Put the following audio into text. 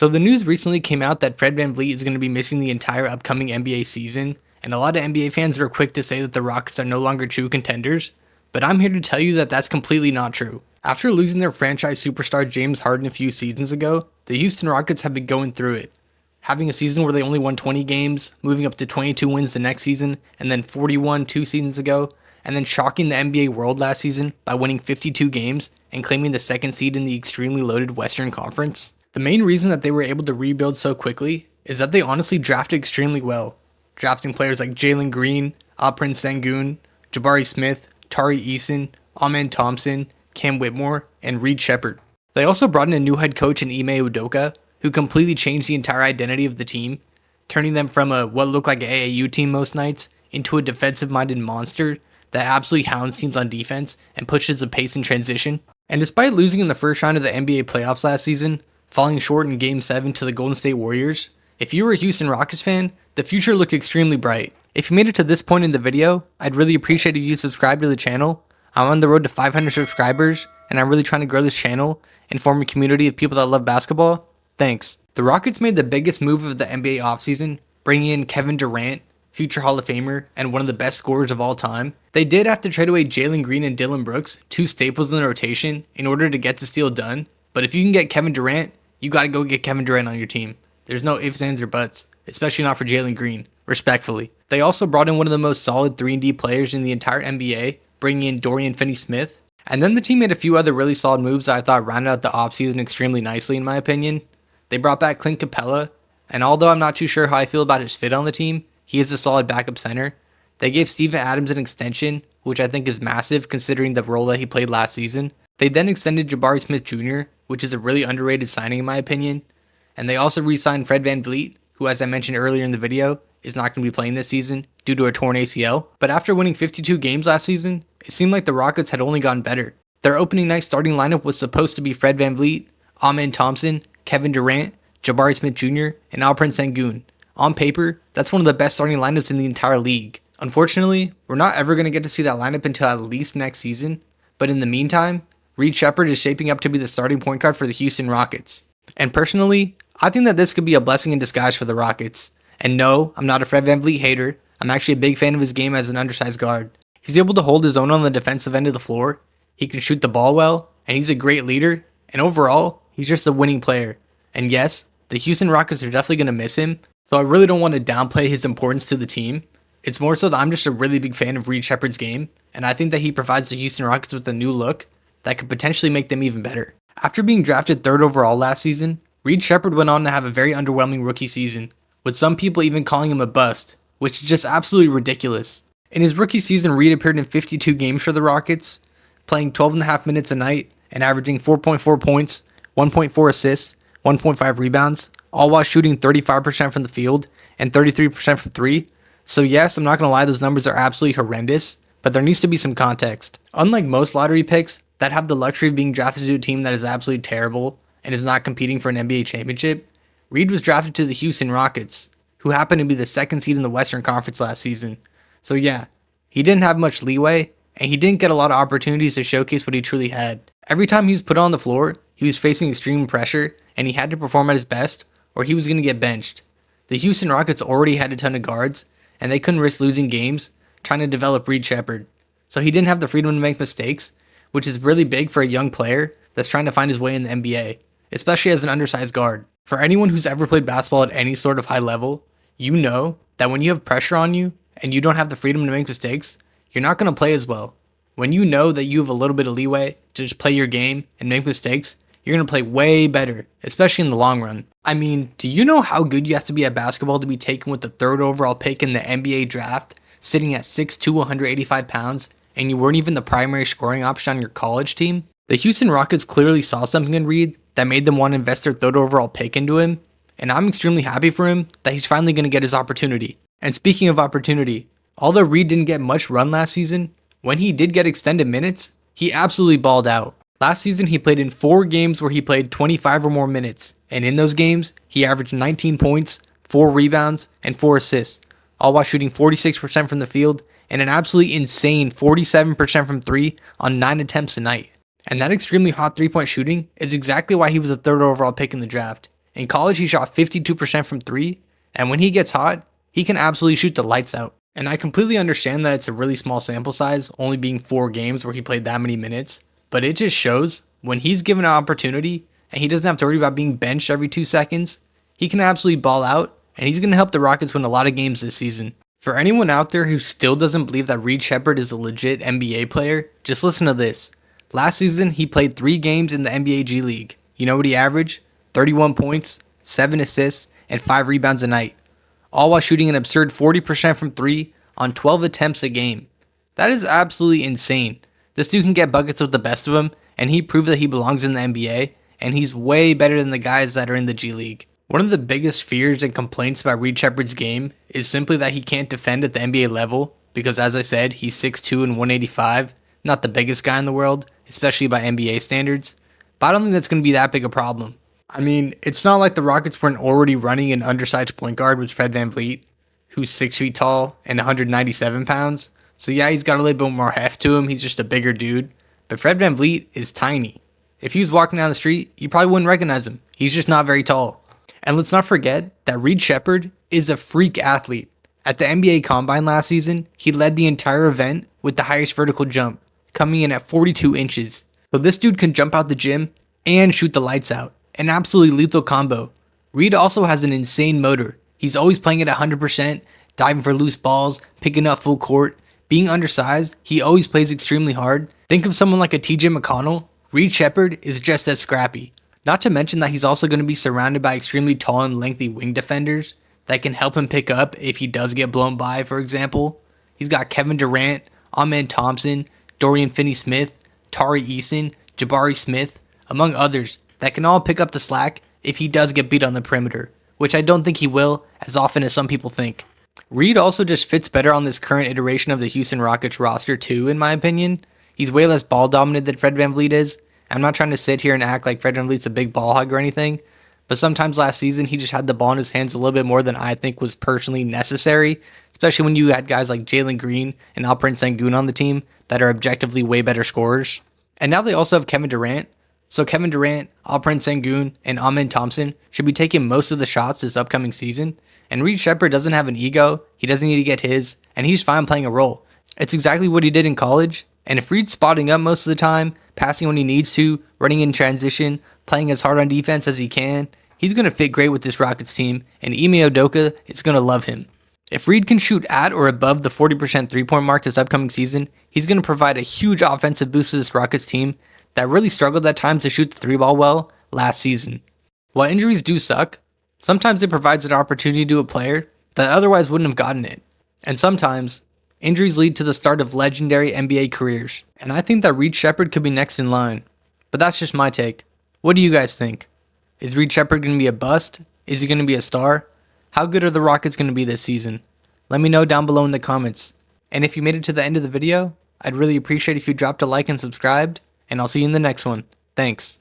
So the news recently came out that Fred Van Vleet is going to be missing the entire upcoming NBA season, and a lot of NBA fans were quick to say that the Rockets are no longer true contenders, but I'm here to tell you that that's completely not true. After losing their franchise superstar James Harden a few seasons ago, the Houston Rockets have been going through it. Having a season where they only won 20 games, moving up to 22 wins the next season, and then 41 2 seasons ago, and then shocking the NBA world last season by winning 52 games and claiming the second seed in the extremely loaded Western Conference. The main reason that they were able to rebuild so quickly is that they honestly drafted extremely well, drafting players like Jalen Green, Alperen Sengun, Jabari Smith, Tari Eason, Amen Thompson, Cam Whitmore, and Reed Sheppard. They also brought in a new head coach in Ime Udoka, who completely changed the entire identity of the team, turning them from what looked like an AAU team most nights into a defensive-minded monster that absolutely hounds teams on defense and pushes the pace in transition. And despite losing in the first round of the NBA playoffs last season, falling short in Game 7 to the Golden State Warriors, if you were a Houston Rockets fan, the future looked extremely bright. If you made it to this point in the video, I'd really appreciate if you subscribe to the channel. I'm on the road to 500 subscribers, and I'm really trying to grow this channel and form a community of people that love basketball. Thanks. The Rockets made the biggest move of the NBA offseason, bringing in Kevin Durant, future Hall of Famer, and one of the best scorers of all time. They did have to trade away Jalen Green and Dillon Brooks, two staples in the rotation, in order to get this deal done. But if you can get Kevin Durant, you gotta go get Kevin Durant on your team. There's no ifs, ands, or buts, especially not for Jalen Green, respectfully. They also brought in one of the most solid 3-and-D players in the entire NBA, bringing in Dorian Finney-Smith. And then the team made a few other really solid moves that I thought rounded out the offseason extremely nicely in my opinion. They brought back Clint Capella, and although I'm not too sure how I feel about his fit on the team, he is a solid backup center. They gave Steven Adams an extension, which I think is massive considering the role that he played last season. They then extended Jabari Smith Jr., which is a really underrated signing in my opinion. And they also re-signed Fred Van Vleet, who, as I mentioned earlier in the video, is not going to be playing this season due to a torn ACL. But after winning 52 games last season, it seemed like the Rockets had only gotten better. Their opening night starting lineup was supposed to be Fred Van Vleet, Amen Thompson, Kevin Durant, Jabari Smith Jr., and Alperen Sengun. On paper, that's one of the best starting lineups in the entire league. Unfortunately, we're not ever going to get to see that lineup until at least next season, but in the meantime, Reed Sheppard is shaping up to be the starting point guard for the Houston Rockets. And personally, I think that this could be a blessing in disguise for the Rockets. And no, I'm not a Fred Van Vleet hater. I'm actually a big fan of his game as an undersized guard. He's able to hold his own on the defensive end of the floor, he can shoot the ball well, and he's a great leader, and overall, he's just a winning player. And yes, the Houston Rockets are definitely going to miss him, so I really don't want to downplay his importance to the team. It's more so that I'm just a really big fan of Reed Sheppard's game, and I think that he provides the Houston Rockets with a new look that could potentially make them even better. After being drafted 3rd overall last season, Reed Sheppard went on to have a very underwhelming rookie season, with some people even calling him a bust, which is just absolutely ridiculous. In his rookie season, Reed appeared in 52 games for the Rockets, playing 12.5 minutes a night and averaging 4.4 points, 1.4 assists, 1.5 rebounds, all while shooting 35% from the field and 33% from 3. So yes, I'm not going to lie, those numbers are absolutely horrendous, but there needs to be some context. Unlike most lottery picks that have the luxury of being drafted to a team that is absolutely terrible and is not competing for an NBA championship, Reed was drafted to the Houston Rockets, who happened to be the 2nd seed in the Western Conference last season. So yeah, he didn't have much leeway, and he didn't get a lot of opportunities to showcase what he truly had. Every time he was put on the floor, he was facing extreme pressure, and he had to perform at his best, or he was going to get benched. The Houston Rockets already had a ton of guards, and they couldn't risk losing games trying to develop Reed Sheppard. So he didn't have the freedom to make mistakes, which is really big for a young player that's trying to find his way in the NBA, especially as an undersized guard. For anyone who's ever played basketball at any sort of high level, you know that when you have pressure on you and you don't have the freedom to make mistakes, you're not going to play as well. When you know that you have a little bit of leeway to just play your game and make mistakes, you're going to play way better, especially in the long run. I mean, do you know how good you have to be at basketball to be taken with the 3rd overall pick in the NBA draft, sitting at 6'2", 185 pounds, and you weren't even the primary scoring option on your college team? The Houston Rockets clearly saw something in Reed that made them want to invest their 3rd overall pick into him, and I'm extremely happy for him that he's finally going to get his opportunity. And speaking of opportunity, although Reed didn't get much run last season, when he did get extended minutes, he absolutely balled out. Last season, he played in 4 games where he played 25 or more minutes, and in those games, he averaged 19 points, 4 rebounds, and 4 assists, all while shooting 46% from the field and an absolutely insane 47% from 3 on 9 attempts a night. And that extremely hot 3-point shooting is exactly why he was a 3rd overall pick in the draft. In college, he shot 52% from 3, and when he gets hot, he can absolutely shoot the lights out. And I completely understand that it's a really small sample size, only being 4 games where he played that many minutes, but it just shows when he's given an opportunity and he doesn't have to worry about being benched every 2 seconds, he can absolutely ball out, and he's going to help the Rockets win a lot of games this season. For anyone out there who still doesn't believe that Reed Sheppard is a legit NBA player, just listen to this. Last season, he played 3 games in the NBA G League. You know what he averaged? 31 points, 7 assists, and 5 rebounds a night, all while shooting an absurd 40% from 3 on 12 attempts a game. That is absolutely insane. This dude can get buckets with the best of them, and he proved that he belongs in the NBA, and he's way better than the guys that are in the G League. One of the biggest fears and complaints about Reed Sheppard's game is simply that he can't defend at the NBA level because, as I said, he's 6'2 and 185, not the biggest guy in the world, especially by NBA standards, but I don't think that's going to be that big a problem. I mean, it's not like the Rockets weren't already running an undersized point guard with Fred Van Vleet, who's 6 feet tall and 197 pounds, so yeah, he's got a little bit more heft to him, he's just a bigger dude, but Fred Van Vleet is tiny. If he was walking down the street, you probably wouldn't recognize him. He's just not very tall. And let's not forget that Reed Sheppard is a freak athlete. At the NBA Combine last season, he led the entire event with the highest vertical jump, coming in at 42 inches. So this dude can jump out the gym and shoot the lights out. An absolutely lethal combo. Reed also has an insane motor. He's always playing at 100%, diving for loose balls, picking up full court. Being undersized, he always plays extremely hard. Think of someone like a TJ McConnell. Reed Sheppard is just as scrappy. Not to mention that he's also going to be surrounded by extremely tall and lengthy wing defenders that can help him pick up if he does get blown by, for example. He's got Kevin Durant, Amen Thompson, Dorian Finney-Smith, Tari Eason, Jabari Smith, among others, that can all pick up the slack if he does get beat on the perimeter, which I don't think he will as often as some people think. Reed also just fits better on this current iteration of the Houston Rockets roster too, in my opinion. He's way less ball dominant than Fred Van Vleet is. I'm not trying to sit here and act like Fred Van Vleet's a big ball hog or anything, but sometimes last season he just had the ball in his hands a little bit more than I think was personally necessary, especially when you had guys like Jalen Green and Alperen Sengun on the team that are objectively way better scorers. And now they also have Kevin Durant, so Kevin Durant, Alperen Sengun, and Amen Thompson should be taking most of the shots this upcoming season, and Reed Sheppard doesn't have an ego, he doesn't need to get his, and he's fine playing a role. It's exactly what he did in college, and if Reed's spotting up most of the time, passing when he needs to, running in transition, playing as hard on defense as he can, he's going to fit great with this Rockets team, and Ime Udoka is going to love him. If Reed can shoot at or above the 40% three-point mark this upcoming season, he's going to provide a huge offensive boost to this Rockets team that really struggled at times to shoot the three ball well last season. While injuries do suck, sometimes it provides an opportunity to a player that otherwise wouldn't have gotten it. And sometimes, injuries lead to the start of legendary NBA careers. And I think that Reed Sheppard could be next in line. But that's just my take. What do you guys think? Is Reed Sheppard going to be a bust? Is he going to be a star? How good are the Rockets going to be this season? Let me know down below in the comments. And if you made it to the end of the video, I'd really appreciate if you dropped a like and subscribed. And I'll see you in the next one. Thanks.